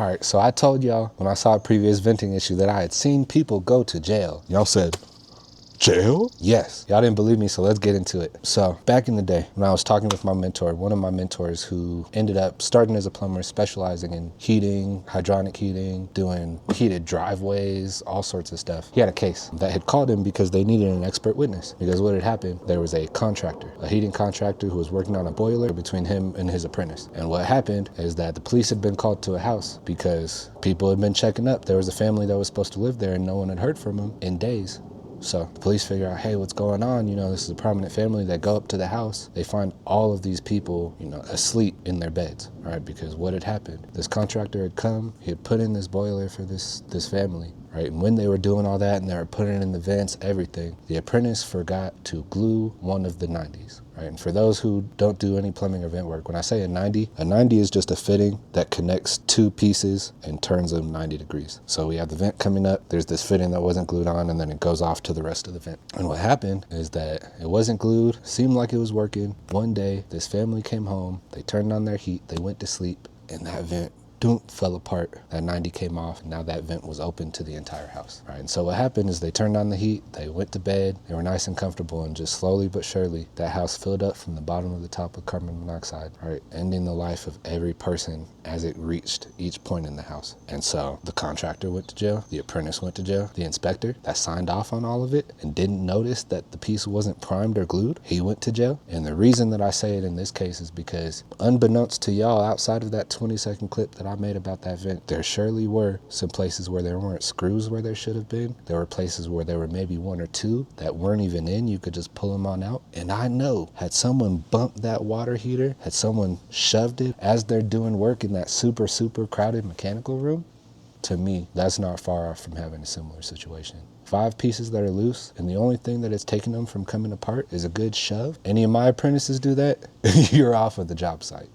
All right, so I told y'all when I saw a previous venting issue that I had seen people go to jail. Y'all said, jail? Yes. Y'all didn't believe me, so let's get into it. So back in the day when I was talking with my mentor, one of my mentors who ended up starting as a plumber, specializing in heating, hydronic heating, doing heated driveways, all sorts of stuff. He had a case that had called him because they needed an expert witness. Because what had happened, there was a contractor, a heating contractor who was working on a boiler between him and his apprentice. And what happened is that the police had been called to a house because people had been checking up. There was a family that was supposed to live there and no one had heard from them in days. So the police figure out, hey, what's going on? You know, this is a prominent family. That go up to the house. They find all of these people, you know, asleep in their beds, right? Because what had happened? This contractor had come, he had put in this boiler for this family, right? And when they were doing all that and they were putting it in the vents, everything, the apprentice forgot to glue one of the 90s, right? And for those who don't do any plumbing or vent work, when I say a 90 is just a fitting that connects two pieces and turns them 90 degrees. So we have the vent coming up, there's this fitting that wasn't glued on, and then it goes off to the rest of the vent. And what happened is that it wasn't glued, seemed like it was working. One day, this family came home, they turned on their heat, they went to sleep, and that vent fell apart. That 90 came off, and now that vent was open to the entire house. Right, and so what happened is they turned on the heat, they went to bed, they were nice and comfortable, and just slowly but surely, that house filled up from the bottom to the top with carbon monoxide, right, ending the life of every person as it reached each point in the house. And so the contractor went to jail, the apprentice went to jail, the inspector that signed off on all of it and didn't notice that the piece wasn't primed or glued, he went to jail. And the reason that I say it in this case is because unbeknownst to y'all, outside of that 20-second clip that I made about that vent, there surely were some places where there weren't screws where there should have been. There were places where there were maybe one or two that weren't even in. You could just pull them on out. And I know, had someone bumped that water heater, had someone shoved it as they're doing work in that super crowded mechanical room, to me, that's not far off from having a similar situation. 5 pieces that are loose, and the only thing that is taking them from coming apart is a good shove. Any of my apprentices do that, you're off of the job site.